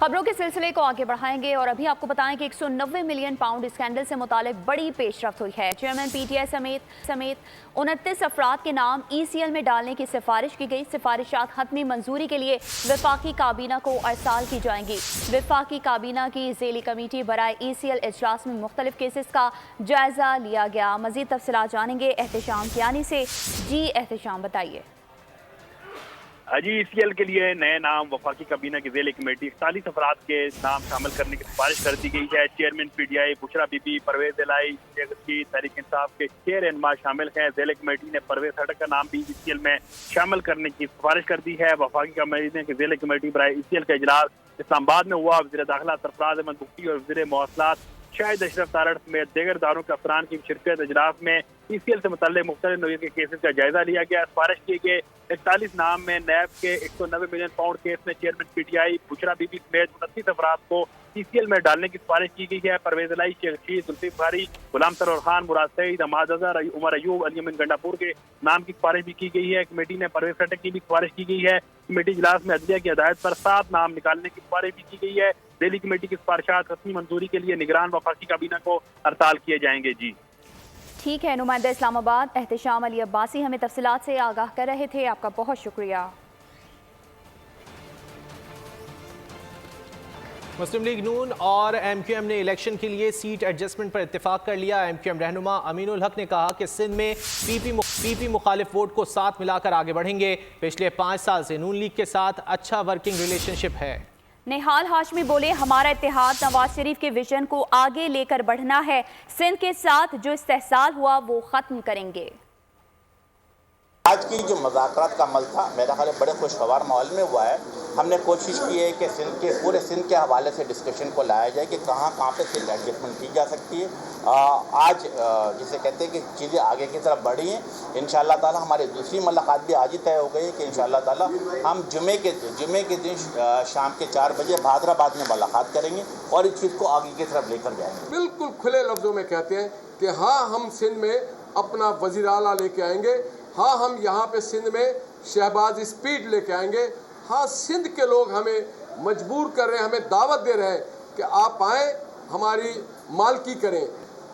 खबरों के सिलसिले को आगे बढ़ाएंगे और अभी आपको बताएं कि 190 मिलियन पाउंड स्कैंडल से मुतालिक बड़ी पेशरफ्त हुई है। चेयरमैन पीटीआई समेत 29 अफराद के नाम ईसीएल में डालने की सिफारिश की गई। सिफारिशात हतमी मंजूरी के लिए वफाकी काबीना को अरसाल की जाएंगी। वफाकी काबीना की ज़ेली कमेटी बराए ईसीएल इजलास में मुख्तलिफ केसेस का जायजा लिया गया। मजीद तफसीलात जानेंगे एहतशाम कियानी से। जी एहतशाम, बताइए। जी ईसीएल के लिए नए नाम वफाकी काबीना की ज़ेली कमेटी 41 अफराद के नाम शामिल करने की सिफारिश कर दी गई है। चेयरमैन पीटीआई बुशरा बीबी, परवेज इलाई, तहरीक इंसाफ के 6 रहनुमा शामिल हैं। ज़ेली कमेटी ने परवेज खटक का नाम भी ईसीएल में शामिल करने की सिफारिश कर दी है। वफाकी काबीना की ज़ेली कमेटी बराए ईसीएल का इजलास इस्लामाबाद में हुआ। वज़ीर दाखिला सरफराज अहमद बुख्ती और वज़ीर मवासलात शाहिद अशरफ तारड़ समेत दीगर दारों के अफसरान की शिरकत इजलास में ईसीएल से मुतल्लिक़ मुख्तलिफ नौइयत के केसेस का जायजा लिया गया। सिफारिश किए गए 41 नाम में नैब के 190 मिलियन पाउंड केस में चेयरमैन पीटीआई बुशरा बीबी समेत 29 अफराद को ईसीएल में डालने की सिफारिश की गई है। परवेज इलाई, शेख रशीद, जुल्फिकार बुखारी, गुलाम सरोवर खान, मुराद सईद, अमाद अजहर, उमर अयूब, अली अमीन गंडापुर के नाम की सिफारिश भी की गई है। कमेटी ने परवेज खटक की भी सिफारिश की गई है। कमेटी इजलास में अदलिया की हदायत पर 7 नाम निकालने की सिफारिश भी की गई है। दिल्ली कमेटी की सिफारिशात हतमी मंजूरी के लिए निगरान वफाकी काबीना को हड़ताल किए जाएंगे। जी ठीक है, नुमाइंदा इस्लामाबाद एहतशाम अली अब्बासी हमें तफसीलात से आगाह कर रहे थे। आपका बहुत शुक्रिया। मुस्लिम लीग नून और एमक्यूएम ने इलेक्शन के लिए सीट एडजस्टमेंट पर इत्तेफाक कर लिया। एमक्यूएम रहनुमा अमीनुल हक ने कहा कि सिंध में पीपी मुखालिफ वोट को साथ मिलाकर आगे बढ़ेंगे। पिछले 5 साल से नून लीग के साथ अच्छा वर्किंग रिलेशनशिप है। निहाल हाशमी बोले, हमारा इत्तेहाद नवाज शरीफ के विजन को आगे लेकर बढ़ना है। सिंध के साथ जो इस्तेहसाल हुआ वो खत्म करेंगे। आज की जो मुज़ाकरात का अमल था, मेरा ख्याल बड़े खुशगवार माहौल में हुआ है। हमने कोशिश की है कि पूरे सिंध के हवाले से डिस्कशन को लाया जाए कि कहाँ पे सिंध एडजस्टमेंट की जा सकती है। आज जिसे कहते हैं कि चीज़ें आगे की तरफ बढ़ी हैं। इंशाअल्लाह ताला हमारी दूसरी मुलाकात भी आज ही तय हो गई है कि इंशाअल्लाह ताला हम जुमे के दिन शाम के 4 बजे हैदराबाद में मुलाकात करेंगे और इस चीज़ को आगे की तरफ लेकर जाएंगे। बिल्कुल खुले लफ्ज़ों में कहते हैं कि हाँ, हम सिंध में अपना वज़ीर आला लेके आएंगे। हाँ, हम यहाँ पे सिंध में शहबाज स्पीड लेके आएंगे। हाँ, सिंध के लोग हमें मजबूर कर रहे हैं, हमें दावत दे रहे हैं कि आप आएँ, हमारी मालकी करें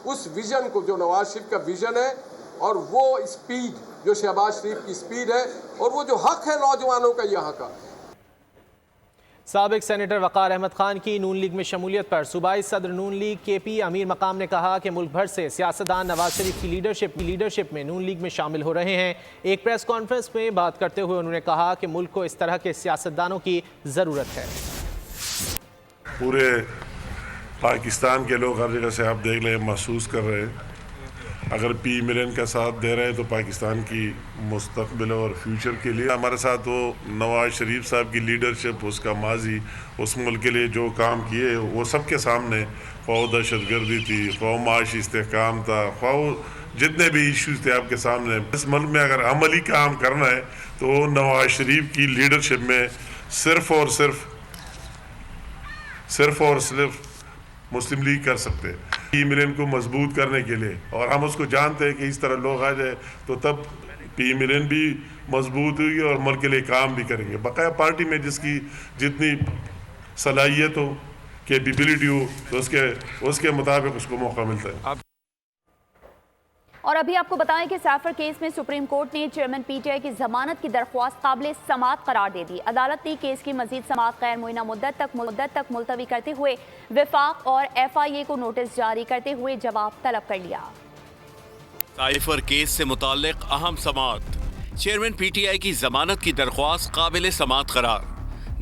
उस विज़न को जो नवाज शरीफ का विज़न है और वो स्पीड जो शहबाज शरीफ की स्पीड है और वो जो हक है नौजवानों का यहाँ का। साबिक सेनेटर वक़ार अहमद खान की नून लीग में शमूलियत पर सूबाई सदर नून लीग केपी अमीर मकाम ने कहा कि मुल्क भर से सियासतदान नवाज शरीफ की लीडरशिप में नून लीग में शामिल हो रहे हैं। एक प्रेस कॉन्फ्रेंस में बात करते हुए उन्होंने कहा कि मुल्क को इस तरह के सियासतदानों की ज़रूरत है। पूरे पाकिस्तान के लोग हर जगह से आप देख लें महसूस कर रहे हैं, अगर पी मिलन का साथ दे रहे हैं तो पाकिस्तान की मुस्तकबिल और फ्यूचर के लिए हमारे साथ वो नवाज शरीफ साहब की लीडरशिप, उसका माजी, उस मुल्क के लिए जो काम किए वो सबके सामने, ख्वाह दहशतगर्दी थी, ख्वाह माशी इस्तेहकाम था, ख्वाह जितने भी इश्यूज थे आपके सामने। इस मुल्क में अगर अमली काम करना है तो नवाज शरीफ की लीडरशिप में सिर्फ और सिर्फ मुस्लिम लीग कर सकते हैं पी मिलन को मजबूत करने के लिए। और हम उसको जानते हैं कि इस तरह लोग आ जाए तो तब पी मिलन भी मजबूत होगी और मुल्क के लिए काम भी करेंगे। बकाया पार्टी में जिसकी जितनी सलाहियत हो, कैपेबिलिटी हो, तो उसके मुताबिक उसको मौका मिलता है। और अभी आपको बताएं कि सैफर केस में सुप्रीम कोर्ट ने चेयरमैन पीटीआई की जमानत की दरख्वास्त काबिल समाअत करार दे दी। अदालत ने केस की मजीद समाअत गैर मुअय्यना मुद्दत तक मुलतवी करते हुए वफाक और FIA को नोटिस जारी करते हुए जवाब तलब कर लिया। साइफर केस से मुताल्लिक अहम समाअत, चेयरमैन पीटीआई की जमानत की दरख्वास्त काबिल समाअत करार।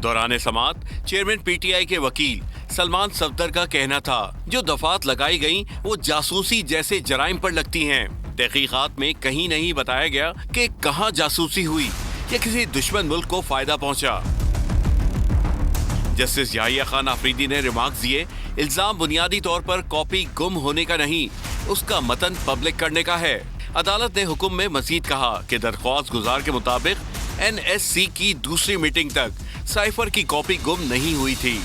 दौरान समाअत चेयरमैन पीटीआई के वकील सलमान सफदर का कहना था जो दफात लगाई गई वो जासूसी जैसे जराइम पर लगती हैं। तहकीकात में कहीं नहीं बताया गया कि कहां जासूसी हुई या किसी दुश्मन मुल्क को फायदा पहुंचा। जस्टिस याहिया खान आफरीदी ने रिमार्क्स दिए, इल्जाम बुनियादी तौर पर कॉपी गुम होने का नहीं, उसका मतन पब्लिक करने का है। अदालत ने हुक्म में मजीद कहा कि दरख्वास्त गुजार के मुताबिक NSC की दूसरी मीटिंग तक साइफर की कॉपी गुम नहीं हुई थी।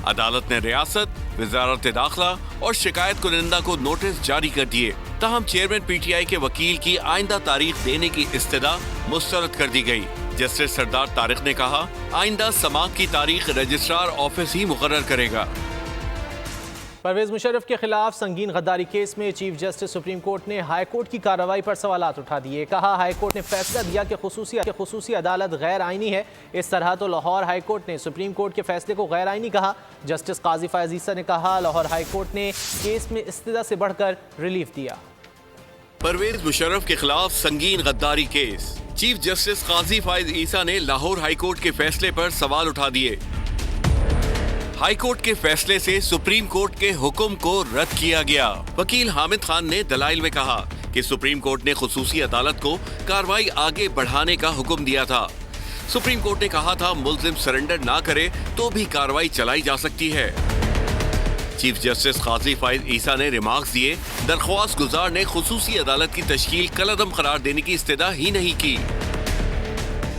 अदालत ने रियासत, वजारत दाखिला और शिकायत कुनिंदा को नोटिस जारी कर दिए। ताहम चेयरमैन पीटीआई के वकील की आइंदा तारीख देने की इस्तदा मुस्तरद कर दी गई। जस्टिस सरदार तारिक ने कहा, आइंदा समाअत की तारीख रजिस्ट्रार ऑफिस ही मुकर्रर करेगा। परवेज मुशर्रफ के खिलाफ संगीन गद्दारी केस में चीफ जस्टिस सुप्रीम कोर्ट ने हाई कोर्ट की कार्रवाई पर सवालात उठा दिए। कहा, हाई कोर्ट ने फैसला दिया कि खुसूसी अदालत गैर आईनी है। इस तरह तो लाहौर हाई कोर्ट ने सुप्रीम कोर्ट के फैसले को गैर आईनी कहा। जस्टिस काजी फैज ईसा ने कहा, लाहौर हाई कोर्ट ने केस में इस्तिदा से बढ़कर रिलीफ दिया। परवेज मुशर्रफ के खिलाफ संगीन गद्दारी केस, चीफ जस्टिस काजी फैज ईसा ने लाहौर हाई कोर्ट के फैसले पर सवाल उठा दिए। हाई कोर्ट के फैसले से सुप्रीम कोर्ट के हुक्म को रद्द किया गया। वकील हामिद खान ने दलाइल में कहा कि सुप्रीम कोर्ट ने खुसूसी अदालत को कार्रवाई आगे बढ़ाने का हुक्म दिया था। सुप्रीम कोर्ट ने कहा था मुल्जिम सरेंडर ना करे तो भी कार्रवाई चलाई जा सकती है। चीफ जस्टिस काजी फैज ईसा ने रिमार्क्स दिए, दरख्वास्त गुजार ने खुसूसी अदालत की तश्कील कलअदम करार देने की इस्तेदा ही नहीं की।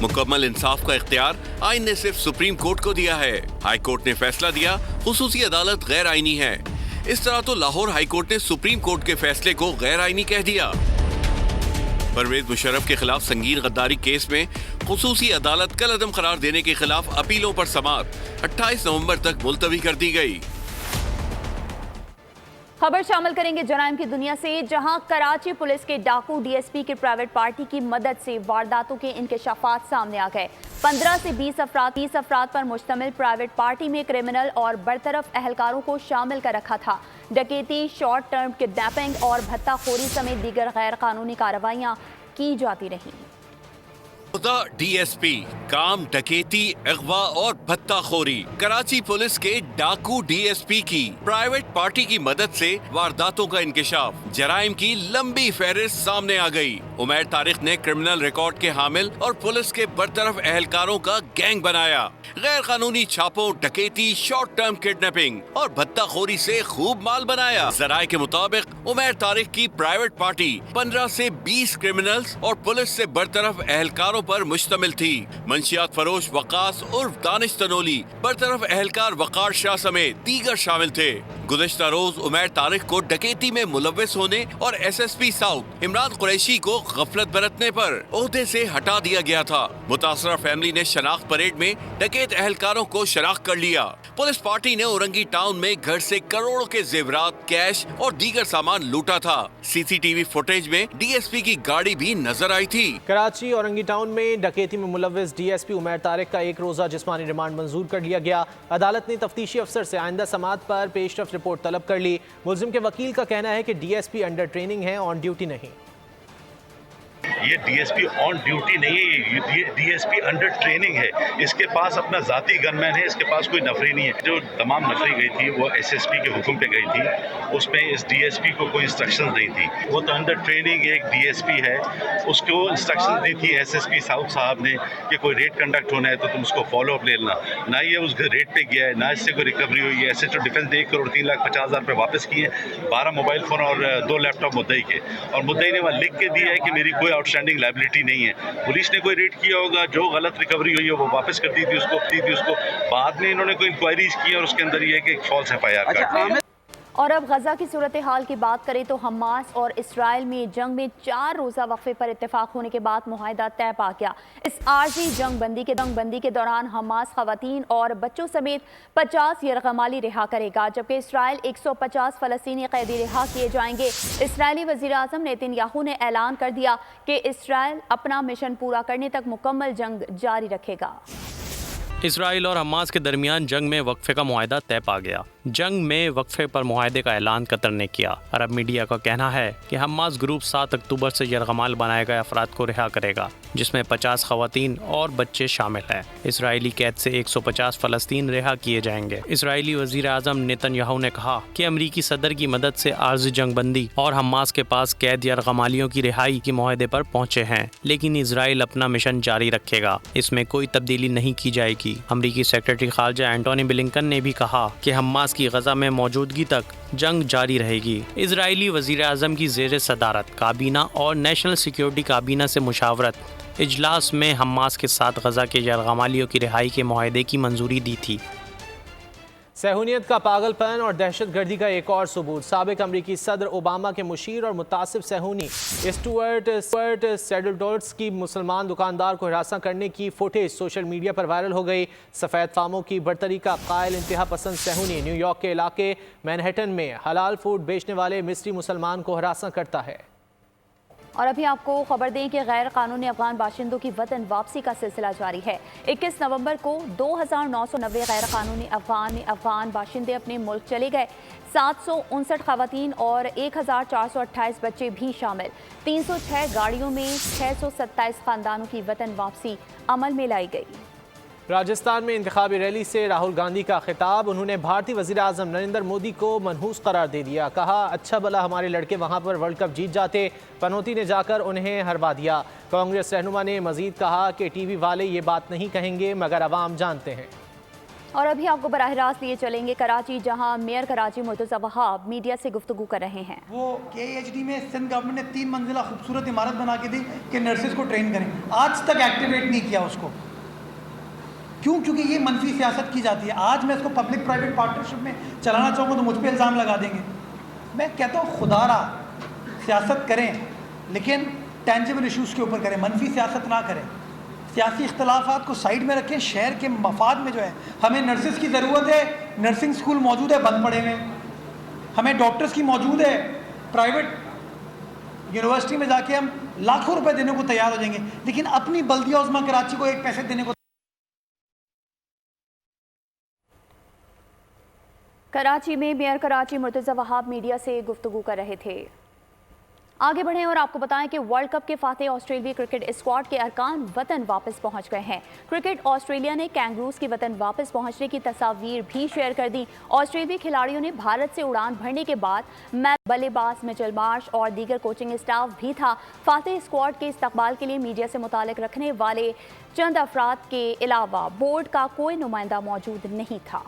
मुकम्मल इंसाफ का इख्तियार आइन ने सिर्फ सुप्रीम कोर्ट को दिया है। हाई कोर्ट ने फैसला दिया खुसूसी अदालत गैर आईनी है। इस तरह तो लाहौर हाई कोर्ट ने सुप्रीम कोर्ट के फैसले को गैर आईनी कह दिया। परवेज मुशर्रफ के खिलाफ संगीन गद्दारी केस में खुसूसी अदालत कलअदम करार देने के खिलाफ अपीलों पर समाअत 28 नवंबर तक मुलतवी कर दी गई। खबर शामिल करेंगे जराइम की दुनिया से, जहां कराची पुलिस के डाकू डीएसपी के प्राइवेट पार्टी की मदद से वारदातों के इंकशाफात सामने आ गए। 15 से 20 अफराद पर मुश्तमिल प्राइवेट पार्टी में क्रिमिनल और बरतरफ अहलकारों को शामिल कर रखा था। डकैती, शॉर्ट टर्म किडनैपिंग और भत्ताखोरी समेत दीगर गैर कानूनी कार्रवाइयां की जाती रहीं। डीएसपी, काम डकैती, अगवा और भत्ताखोरी। कराची पुलिस के डाकू डीएसपी की प्राइवेट पार्टी की मदद से वारदातों का इंकशाफ, जराइम की लंबी फहरिस्त सामने आ गई। उमैर तारिक ने क्रिमिनल रिकॉर्ड के हामिल और पुलिस के बरतरफ अहलकारों का गैंग बनाया। गैर कानूनी छापों, डकैती, शॉर्ट टर्म किडनैपिंग और भत्ताखोरी से खूब माल बनाया। जराये के मुताबिक उमैर तारिक की प्राइवेट पार्टी 15 से 20 क्रिमिनल्स और पुलिस से बरतरफ अहलकारों पर मुश्तमिल थी। मंशियात फरोश वकास उर्फ दानिश तनोली, बरतरफ अहलकार वकार शाह समेत दीगर शामिल थे। गुज़श्ता रोज उमैर तारिक को डकैती में मुलव्वस होने और एसएसपी साउथ इमरान कुरैशी को गफलत बरतने पर ओहदे से हटा दिया गया था। मुतासरा फैमिली ने शनाख्त परेड में डकैत अहलकारों को शनाख्त कर लिया। पुलिस पार्टी ने औरंगी टाउन में घर से करोड़ों के जेवरात, कैश और दीगर सामान लूटा था। सीसीटीवी फुटेज में डीएसपी की गाड़ी भी नजर आई थी। कराची औरंगी टाउन में डकैती में मुलव्वस डीएसपी उमैर तारिक का एक रोजा जिस्मानी रिमांड मंजूर कर लिया गया। अदालत ने तफ्तीशी अफसर से आइंदा समाअत पर पेशरफ्त रिपोर्ट तलब कर ली। मुल्जिम के वकील का कहना है कि डीएसपी अंडर ट्रेनिंग है, ऑन ड्यूटी नहीं। ये डीएसपी ऑन ड्यूटी नहीं है, ये डीएसपी अंडर ट्रेनिंग है। इसके पास अपना जाती गनमैन है, इसके पास कोई नफरी नहीं है। जो तमाम नफरी गई थी वो एसएसपी के हुक्म पे गई थी, उसमें इस डीएसपी को कोई इंस्ट्रक्शंस नहीं थी। वो तो अंडर ट्रेनिंग एक डीएसपी है, उसको इंस्ट्रक्शंस दी थी एसएसपी साउथ साहब ने कि कोई रेड कंडक्ट होना है तो तुम उसको फॉलो अप ले लेना। ना ये उस रेड पे गया है, ना इससे कोई रिकवरी हुई है। एसएचओ डिफेंस ने 1,03,50,000 रुपये वापस किए, 12 मोबाइल फ़ोन और 2 लैपटॉप मुद्दई के, और मुद्दई ने वहाँ लिख के दिया है कि मेरी कोई आउटस्टैंडिंग लायबिलिटी नहीं है। पुलिस ने कोई रेड किया होगा, जो गलत रिकवरी हुई है वो वापस कर दी थी उसको। बाद में इन्होंने कोई इंक्वायरीज की और उसके अंदर ये है कि फॉल्स एफआईआर कर। और अब गजा की सूरत हाल की बात करें तो हमास और इसराइल में जंग में 4 रोज़ा वक्फे पर इत्तेफाक होने के बाद मुआहिदा तय पा गया। इस आर्जी जंग बंदी के दौरान हमास खवातीन और बच्चों समेत 50 यरगमाली रिहा करेगा, जबकि इसराइल 150 फ़लस्तीनी कैदी रिहा किए जाएंगे। इसराइली वज़ीर आज़म नेतन्याहू ने ऐलान कर दिया कि इसराइल अपना मिशन पूरा करने तक मुकम्मल जंग जारी रखेगा। इसराइल और हमास के दरमियान जंग में वक्फे का मुआहिदा तय पा गया। जंग में वक्फे पर मुआहिदे का ऐलान कतर ने किया। अरब मीडिया का कहना है कि हमास ग्रुप 7 अक्टूबर से यरगमाल बनाए गए अफराद को रिहा करेगा, जिसमें 50 खवातीन और बच्चे शामिल हैं। इसराइली कैद से 150 फ़लस्तीन रिहा किए जाएंगे। इसराइली वज़ीर आज़म नेतन्याहू ने कहा कि अमरीकी सदर की मदद से आर्जी जंग बंदी और हमास के पास कैद यरगमालियों की रिहाई के मुआहिदे पर पहुंचे हैं, लेकिन इसराइल अपना मिशन जारी रखेगा, इसमें कोई तब्दीली नहीं की जाएगी। अमरीकी सेक्रेटरी खारजा एंटोनी ब्लिंकन ने भी कहा कि हमास की गजा में मौजूदगी तक जंग जारी रहेगी। इजरायली वज़ीर आज़म की ज़ेर सदारत काबीना और नेशनल सिक्योरिटी काबीना से मुशावरत इजलास में हमास के साथ गजा के यरगमालियों की रिहाई के मुआहिदे की मंजूरी दी थी। सहूनियत का पागलपन और दहशतगर्दी का एक और सबूत। साबिक अमरीकी सदर ओबामा के मुशीर और मुतासिब सहूनी स्टुअर्ट सेडल्टोर्स की मुसलमान दुकानदार को हिरासत करने की फुटेज सोशल मीडिया पर वायरल हो गई। सफ़ेद फामों की बरतरी का कायल इंतहा पसंद सहूनी न्यूयॉर्क के इलाके मैनहट्टन में हलाल फूड बेचने वाले मिस्री मुसलमान को हिरासत करता है। और अभी आपको खबर दें कि गैर कानूनी अफगान बाशिंदों की वतन वापसी का सिलसिला जारी है। 21 नवंबर को 2990 गैर कानूनी अफगान बाशिंदे अपने मुल्क चले गए। 759 खवातीन और 1428 बच्चे भी शामिल। 306 गाड़ियों में 627 खानदानों की वतन वापसी अमल में लाई गई। राजस्थान में इंतखाबी रैली से राहुल गांधी का खिताब। उन्होंने भारतीय वज़ीर आज़म नरेंद्र मोदी को मनहूस करार दे दिया। कहा, अच्छा भला हमारे लड़के वहां पर वर्ल्ड कप जीत जाते, पनौती ने जाकर उन्हें हरवा दिया। कांग्रेस रहनुमा ने मजीद कहा कि टीवी वाले ये बात नहीं कहेंगे मगर अवाम जानते हैं। और अभी आपको बराह रास्त लिए चलेंगे कराची, जहां मेयर कराची मुर्तज़ा वहाब मीडिया से गुफ्तगू कर रहे हैं। वो KEHD में सिंध गवर्नमेंट ने 3 मंजिला खूबसूरत इमारत बना के दी कि नर्सेज को ट्रेन करें, आज तक एक्टिवेट नहीं किया उसको। क्यों? क्योंकि ये मनफी सियासत की जाती है। आज मैं इसको पब्लिक प्राइवेट पार्टनरशिप में चलाना चाहूँगा तो मुझ पर इल्ज़ाम लगा देंगे। मैं कहता हूँ खुदारा सियासत करें लेकिन टेंजिबल इश्यूज़ के ऊपर करें, मनफी सियासत ना करें। सियासी इख्तलाफात को साइड में रखें, शहर के मफाद में जो है हमें नर्सेज की ज़रूरत है, नर्सिंग स्कूल मौजूद है बंद पड़े हुए, हमें डॉक्टर्स की मौजूद है, प्राइवेट यूनिवर्सिटी में जाके हम लाखों रुपए देने को तैयार हो जाएंगे, लेकिन अपनी बल्दिया उज़्मा कराची को 1 पैसे देने को। कराची में मेयर कराची मुर्तज़ा वहाब मीडिया से गुफ्तगू कर रहे थे। आगे बढ़ें और आपको बताएं कि वर्ल्ड कप के फातेह ऑस्ट्रेलियाई क्रिकेट स्क्वाड के अरकान वतन वापस पहुंच गए हैं। क्रिकेट ऑस्ट्रेलिया ने कैंगरूज की वतन वापस पहुंचने की तस्वीर भी शेयर कर दी। ऑस्ट्रेलियाई खिलाड़ियों ने भारत से उड़ान भरने के बाद बल्लेबाज मिचेल मार्श और दीगर कोचिंग स्टाफ भी था। फातेह स्क्वाड के इस्तकबाल के लिए मीडिया से मुताल्लिक रखने वाले चंद अफराद के अलावा बोर्ड का कोई नुमाइंदा मौजूद नहीं था।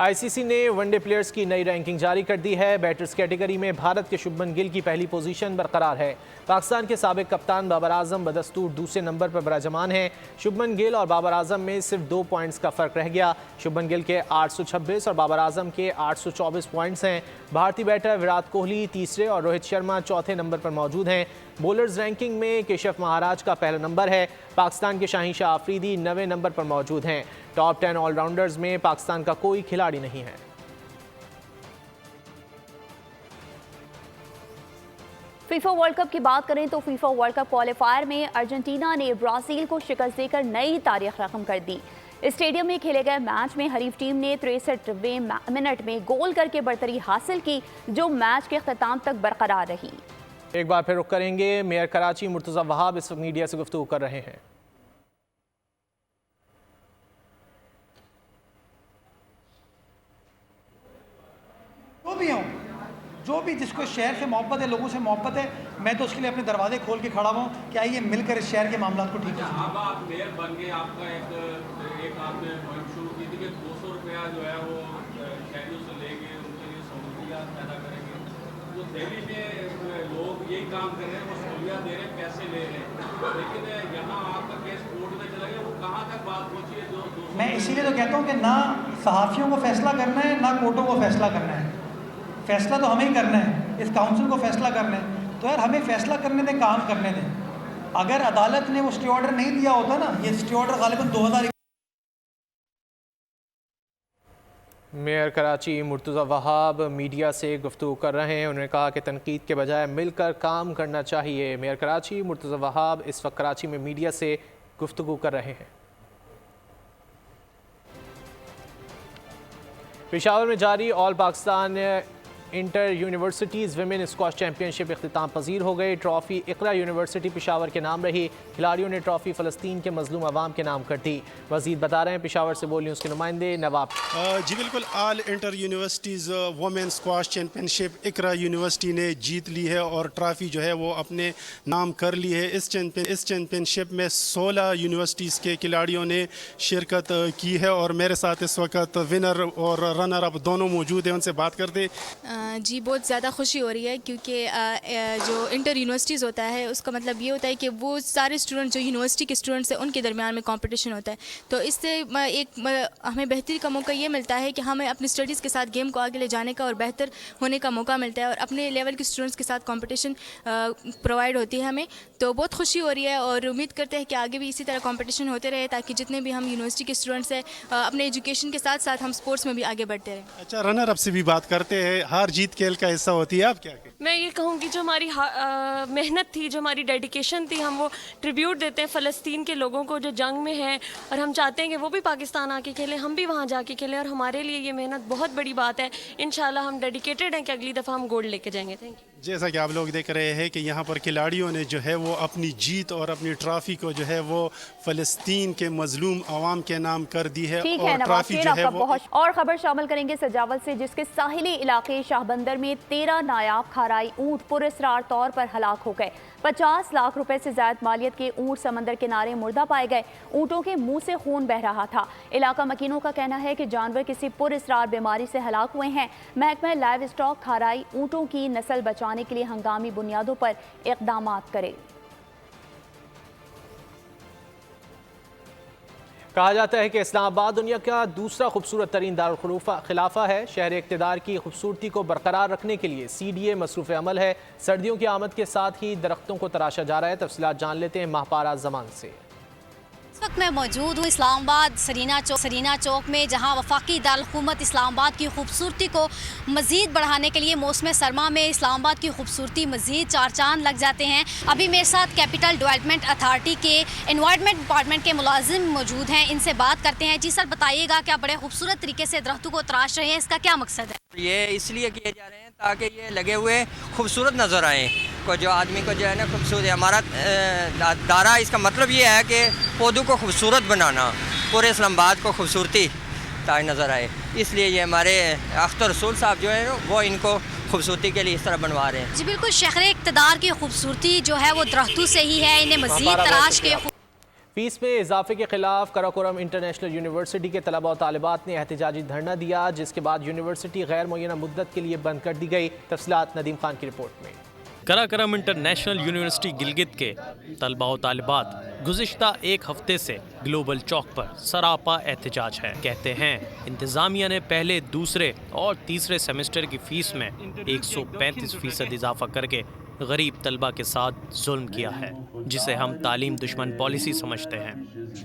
आईसीसी ने वनडे प्लेयर्स की नई रैंकिंग जारी कर दी है। बैटर्स कैटेगरी में भारत के शुभमन गिल की पहली पोजीशन बरकरार है। पाकिस्तान के साबिक कप्तान बाबर आजम बदस्तूर दूसरे नंबर पर बराजमान हैं। शुभमन गिल और बाबर आजम में सिर्फ 2 पॉइंट्स का फर्क रह गया। शुभमन गिल के 826 और बाबर आजम के 824 पॉइंट्स हैं। भारतीय बैटर विराट कोहली तीसरे और रोहित शर्मा चौथे नंबर पर मौजूद हैं। बॉलर्स रैंकिंग में केशव महाराज का पहला नंबर है। पाकिस्तान के शाहीन शाह आफरीदी 9वें नंबर पर मौजूद हैं। टॉप 10 ऑलराउंडर्स में पाकिस्तान का कोई खिलाड़ी नहीं है। फीफा वर्ल्ड कप की बात करें तो फीफा वर्ल्ड कप क्वालिफायर में अर्जेंटीना ने ब्राजील को शिकस्त देकर नई तारीख रकम कर दी। स्टेडियम में खेले गए मैच में हरीफ टीम ने 63वें मिनट में गोल करके बढ़तरी हासिल की, जो मैच के अख्ताम तक बरकरार रही। एक बार फिर रुख करेंगे। मेयर कराची मुर्तज़ा वहाब इस वक्त मीडिया से गुफ्तगू कर रहे हैं। जो भी जिसको शहर से मोहब्बत है, लोगों से मोहब्बत है, मैं तो उसके लिए अपने दरवाजे खोल के खड़ा हूँ कि आइए मिलकर इस शहर के मामला को ठीक करें। अब आप मेयर बन गए, आपका एक आपने मुहिम शुरू की थी कि 200 रुपया जो है वो शहरियों से लेके उनके लिए सहूलियात पैदा करेंगे। तो दिल्ली में लोग यही काम कर रहे हैं, वो सहूलियात दे रहे हैं, पैसे ले रहे हैं, लेकिन यहाँ आपका केस कोर्ट में चला गया। वो कहाँ तक बात पहुँची है? जो मैं इसीलिए तो कहता हूँ कि ना सहाफ़ियों को फैसला करना है, ना कोर्टों को फैसला करना है। फैसला तो हमें ही करना है, इस काउंसिल को फैसला करना है। तो यार हमें फैसला करने दें, काम करने दें। अगर अदालत ने वो स्टे ऑर्डर नहीं दिया होता ना, ये स्टे ऑर्डर गालिबन 2000। मेयर कराची मुर्तज़ा वहाब मीडिया से गुफ्तगू कर रहे हैं। उन्होंने कहा कि तनकीद के बजाय मिलकर काम करना चाहिए। मेयर कराची मुर्तज़ा वहाब इस वक्त कराची में मीडिया से गुफ्तगू कर रहे हैं। पेशावर में जारी all Pakistan inter universities women squash championship इख्तिताम पजीर हो गई। ट्रॉफ़ी इकरा यूनिवर्सिटी पेशावर के नाम रही। खिलाड़ियों ने ट्रॉफ़ी फ़लस्तीन के मज़लूम अवाम के नाम कर दी। मज़ीद बता रहे हैं पेशावर से बोल न्यूज़ के नुमाइंदे नवाब। जी बिल्कुल, all inter universities women squash championship Iqra university ने जीत ली है और ट्रॉफ़ी जो है वो अपने नाम कर ली है। इस चैम्पियनशिप में 16 यूनिवर्सिटीज़ के खिलाड़ियों ने शिरकत की है और मेरे साथ इस वक्त विनर और रनर अप दोनों मौजूद हैं। उनसे बात करते। جی بہت زیادہ خوشی ہو رہی ہے کیونکہ جو انٹر یونیورسٹیز ہوتا ہے اس کا مطلب یہ ہوتا ہے کہ وہ سارے اسٹوڈنٹ جو یونیورسٹی کے اسٹوڈنٹس ہیں ان کے درمیان میں کمپٹیشن ہوتا ہے. تو اس سے ایک ہمیں بہتری کا موقع یہ ملتا ہے کہ ہمیں اپنی اسٹڈیز کے ساتھ گیم کو آگے لے جانے کا اور بہتر ہونے کا موقع ملتا ہے اور اپنے لیول کے اسٹوڈنٹس کے ساتھ کمپٹیشن پرووائڈ ہوتی ہے ہمیں. تو بہت خوشی ہو رہی ہے اور امید کرتے ہیں کہ آگے بھی اسی طرح کمپٹیشن ہوتے رہے تاکہ جتنے بھی ہم یونیورسٹی کے اسٹوڈنٹس ہیں اپنے ایجوکیشن کے ساتھ ساتھ ہم اسپورٹس میں بھی آگے بڑھتے رہیں. اچھا رنر اپ سے بھی بات کرتے ہیں, ہار جیت کھیل کا حصہ ہوتی ہے, آپ کیا کہیں؟ میں یہ کہوں گی جو ہماری محنت تھی, جو ہماری ڈیڈیکیشن تھی, ہم وہ ٹریبیوٹ دیتے ہیں فلسطین کے لوگوں کو جو جنگ میں ہیں اور ہم چاہتے ہیں کہ وہ بھی پاکستان آ کے کھیلیں, ہم بھی وہاں جا کے کھیلیں اور ہمارے لیے یہ محنت بہت بڑی بات ہے. انشاءاللہ ہم ڈیڈیکیٹڈ ہیں کہ اگلی دفعہ ہم گولڈ لے کے جائیں گے. Thank you. جیسا کہ آپ لوگ دیکھ رہے ہیں کہ یہاں پر کھلاڑیوں نے جو ہے وہ اپنی جیت اور اپنی ٹرافی کو جو ہے وہ فلسطین کے مظلوم عوام کے نام کر دی ہے. ٹھیک ہے نواز شیر, آپ کا بہت. اور خبر شامل کریں گے سجاول سے, جس کے ساحلی علاقے شاہ بندر میں 13 نایاب کھارائی اونٹ پراسرار طور پر ہلاک ہو گئے. 50 لاکھ روپے سے زائد مالیت کے اونٹ سمندر کنارے مردہ پائے گئے. اونٹوں کے منہ سے خون بہ رہا تھا. علاقہ مکینوں کا کہنا ہے کہ جانور کسی پراسرار بیماری سے ہلاک ہوئے ہیں. محکمہ لائیو اسٹاک کھارائی اونٹوں کی نسل بچانے کے لیے ہنگامی بنیادوں پر اقدامات کرے. کہا جاتا ہے کہ اسلام آباد دنیا کا دوسرا خوبصورت ترین دارالخلافہ ہے. شہر اقتدار کی خوبصورتی کو برقرار رکھنے کے لیے CDA مصروف عمل ہے. سردیوں کی آمد کے ساتھ ہی درختوں کو تراشا جا رہا ہے. تفصیلات جان لیتے ہیں ماہپارہ زمان سے. اس وقت میں موجود ہوں اسلام آباد سرینا چوک میں, جہاں وفاقی دارالحکومت اسلام آباد کی خوبصورتی کو مزید بڑھانے کے لیے موسم سرما میں اسلام آباد کی خوبصورتی مزید چار چاند لگ جاتے ہیں. ابھی میرے ساتھ کیپٹل ڈیولپمنٹ اتھارٹی کے انوائرمنٹ ڈپارٹمنٹ کے ملازم موجود ہیں, ان سے بات کرتے ہیں. جی سر بتائیے گا کہ آپ بڑے خوبصورت طریقے سے درختوں کو تراش رہے ہیں, اس کا کیا مقصد ہے؟ یہ اس لیے کیے جا رہے ہیں تاکہ یہ لگے ہوئے خوبصورت نظر آئیں, کو جو آدمی کو جو ہے نا خوبصورت. ہمارا دارا اس کا مطلب یہ ہے کہ پودوں کو خوبصورت بنانا, پورے اسلام آباد کو خوبصورتی تاکہ نظر آئے. اس لیے یہ ہمارے اختر رسول صاحب جو ہے وہ ان کو خوبصورتی کے لیے اس طرح بنوا رہے ہیں. جی بالکل, شہر اقتدار کی خوبصورتی جو ہے وہ درختوں سے ہی ہے, انہیں مزید تراش کے. فیس میں اضافے کے خلاف کراکورم انٹرنیشنل یونیورسٹی کے طلباء و طالبات نے احتجاجی دھرنا دیا, جس کے بعد یونیورسٹی غیر معینہ مدت کے لیے بند کر دی گئی. تفصیلات ندیم خان کی رپورٹ میں. کراکرم انٹرنیشنل یونیورسٹی گلگت کے طلباء و طالبات گزشتہ ایک ہفتے سے گلوبل چوک پر سراپا احتجاج ہے. کہتے ہیں انتظامیہ نے پہلے, دوسرے اور تیسرے سیمسٹر کی فیس میں 135% اضافہ کر کے غریب طلبہ کے ساتھ ظلم کیا ہے, جسے ہم تعلیم دشمن پالیسی سمجھتے ہیں.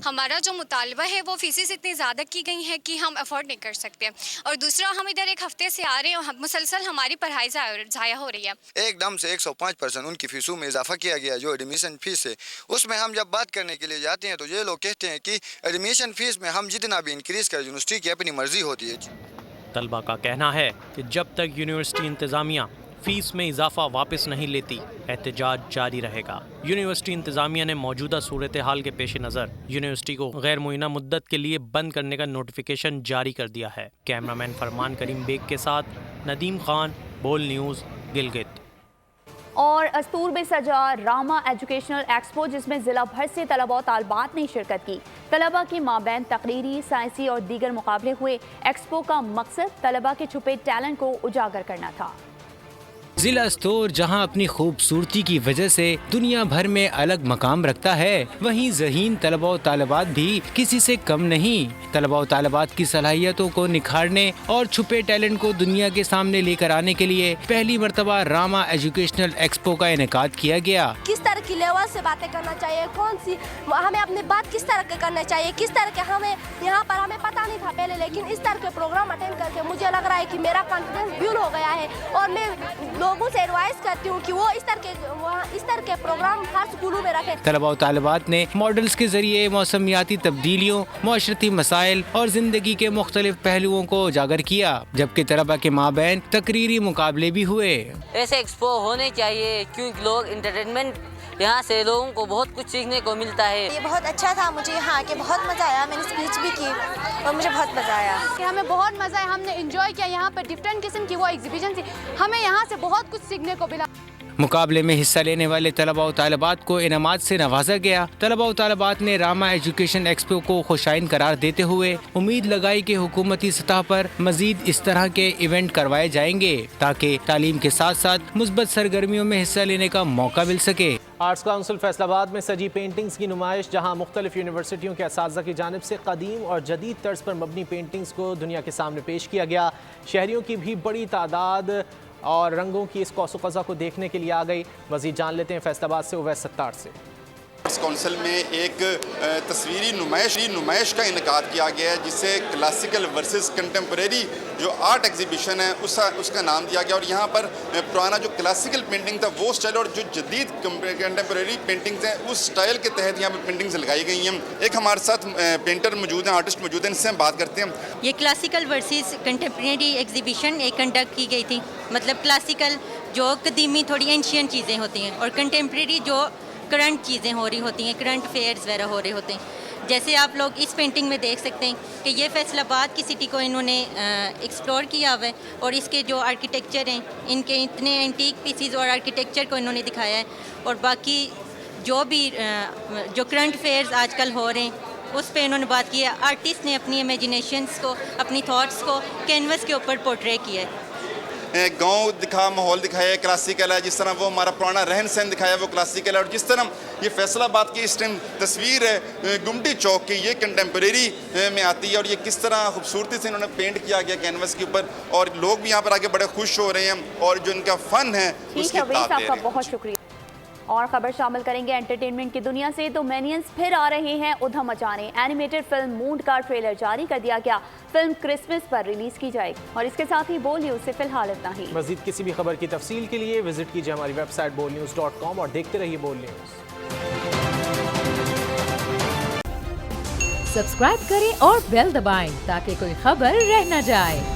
ہمارا جو مطالبہ ہے وہ فیسز اتنی زیادہ کی گئی ہیں کہ ہم افورڈ نہیں کر سکتے, اور دوسرا ہم ادھر ایک ہفتے سے آ رہے ہیں اور مسلسل ہماری پڑھائی ضائع ہو رہی ہے. ایک دم سے 105% ان کی فیسوں میں اضافہ کیا گیا جو ایڈمیشن فیس ہے. اس میں ہم جب بات کرنے کے لیے جاتے ہیں تو یہ لوگ کہتے ہیں کہ ایڈمیشن فیس میں ہم جتنا بھی انکریز کریں یونیورسٹی کی اپنی مرضی ہوتی ہے. طلبہ کا کہنا ہے کہ جب تک یونیورسٹی انتظامیہ فیس میں اضافہ واپس نہیں لیتی, احتجاج جاری رہے گا. یونیورسٹی انتظامیہ نے موجودہ صورتحال کے پیش نظر یونیورسٹی کو غیر معینہ مدت کے لیے بند کرنے کا نوٹیفیکیشن جاری کر دیا ہے. کیمرامین فرمان کریم بیگ کے ساتھ ندیم خان, بول نیوز, گلگت. اور استور میں سجا راما ایجوکیشنل ایکسپو, جس میں ضلع بھر سے طلباء و طالبات نے شرکت کی. طلباء کی مابین تقریری, سائنسی اور دیگر مقابلے ہوئے. ایکسپو کا مقصد طلباء کے چھپے ٹیلنٹ کو اجاگر کرنا تھا. ضلع استور جہاں اپنی خوبصورتی کی وجہ سے دنیا بھر میں الگ مقام رکھتا ہے, وہیں ذہین طلباء و طالبات بھی کسی سے کم نہیں. طلباء و طالبات کی صلاحیتوں کو نکھارنے اور چھپے ٹیلنٹ کو دنیا کے سامنے لے کر آنے کے لیے پہلی مرتبہ راما ایجوکیشنل ایکسپو کا انعقاد کیا گیا. کس طرح کی لیول سے باتیں کرنا چاہیے, کون سی ہمیں اپنی بات کس طرح کے کرنا چاہیے, کس طرح کے ہمیں یہاں پر ہمیں پتہ نہیں تھا پہلے, لیکن اس طرح کے پروگرام اٹینڈ کر کے مجھے لگ رہا ہے کہ میرا کانفیڈنس بیول ہو گیا ہے. اور میں لوگوں سے ایڈوائز کرتی ہوں کہ وہ اس طرح کے پروگرام ہر سکولوں میں رکھیں. طلباء و طالبات نے ماڈلز کے ذریعے موسمیاتی تبدیلیوں, معاشرتی مسائل اور زندگی کے مختلف پہلوؤں کو اجاگر کیا, جبکہ طلباء کے مابین تقریری مقابلے بھی ہوئے. ایسے ایکسپو ہونے چاہیے کیونکہ لوگ انٹرٹینمنٹ یہاں سے لوگوں کو بہت کچھ سیکھنے کو ملتا ہے. یہ بہت اچھا تھا, مجھے یہاں کے بہت مزہ آیا, میں نے اسپیچ بھی کی اور مجھے بہت مزہ آیا. ہمیں بہت مزہ آیا, ہم نے انجوائے کیا. یہاں پر ڈفرینٹ قسم کی وہ ایگزیبیشن تھی, ہمیں یہاں سے بہت کچھ سیکھنے کو ملا. मुकाबले में हिस्सा लेने वाले तलबा और तालिबात को इनामात से नवाजा गया। तलबा और तालिबात ने रामा एजुकेशन एक्सपो को खुशाइन करार देते हुए उम्मीद लगाई कि हुकूमती सतह पर मजीद इस तरह के इवेंट करवाए जाएंगे ताकि तालीम के साथ साथ मुस्बत सरगर्मियों में हिस्सा लेने का मौका मिल सके। आर्ट्स काउंसिल फैसलाबाद में सजी पेंटिंग्स की नुमाइश, जहां मुख्तलिफ यूनिवर्सिटियों के असातिज़ा की जानिब से कदीम और जदीद तर्ज पर मबनी पेंटिंग्स को दुनिया के सामने पेश किया गया। शहरियों की भी बड़ी तादाद और रंगों की इस कौसो क़ज़ा को देखने के लिए आ गई। मज़ीद जान लेते हैं फैसलाबाद से उवैस सत्तार से। आर्ट्स काउंसिल में एक तस्वीरी नुमाइश का इनकाद किया गया है जिसे क्लासिकल वर्सेस कंटेम्प्रेरी जो आर्ट एग्जीबिशन है उसका नाम दिया गया। और यहाँ पर पुराना जो क्लासिकल पेंटिंग था वो स्टाइल और जो जदीद कंटेम्प्रेरी पेंटिंग्स हैं उस स्टाइल के तहत यहाँ पर पेंटिंग्स लगाई गई हैं। एक हमारे साथ पेंटर मौजूद हैं, आर्टिस्ट मौजूद हैं, इनसे हम बात करते हैं। ये क्लासिकल वर्सेस कंटेम्प्रेरी एग्जीबिशन एक कंडक्ट की गई थी। मतलब क्लासिकल जो कदीमी थोड़ी एंशियन चीज़ें होती हैं और कंटेम्प्रेरी जो करंट चीज़ें हो रही होती हैं, करंट अफेयर्स वगैरह हो रहे होते हैं। जैसे आप लोग इस पेंटिंग में देख सकते हैं कि ये फैसलाबाद की सिटी को इन्होंने एक्सप्लोर किया हुआ है और इसके जो आर्किटेक्चर हैं, इनके इतने एंटीक पीसीज और आर्किटेक्चर को इन्होंने दिखाया है। और बाकी जो भी जो करंट अफेयर्स आजकल हो रहे हैं उस पे इन्होंने बात की है। आर्टिस्ट ने अपनी इमेजिनेशंस को, अपनी थॉट्स को कैनवस के ऊपर पोर्ट्रे किया है। गांव दिखा, माहौल दिखाया है, क्लासिकल है। जिस तरह वो हमारा पुराना रहन सहन दिखाया वो क्लासिकल है। और जिस तरह ये फैसलाबाद की इस टाइम तस्वीर है गुमटी चौक की, ये कंटेम्प्रेरी में आती है और ये किस तरह खूबसूरती से इन्होंने पेंट किया गया कैनवस के ऊपर और लोग भी यहाँ पर आके बड़े खुश हो रहे हैं और जो इनका फ़न है उसकी ताब दे रहे हैं। बहुत शुक्रिया। और खबर शामिल करेंगे एंटरटेनमेंट की दुनिया से। तो मिनियंस फिर आ रहे हैं उधम मचाने। एनिमेटेड फिल्म मून का ट्रेलर जारी कर दिया गया। फिल्म क्रिसमस पर रिलीज की जाएगी। और इसके साथ ही बोल न्यूज से फिलहाल इतना ही। मजीद किसी भी खबर की तफसील के लिए विजिट कीजिए हमारी वेबसाइट bolnews.com और देखते रहिए बोल न्यूज। सब्सक्राइब करें और बेल दबाएं ताकि कोई खबर रह न जाए।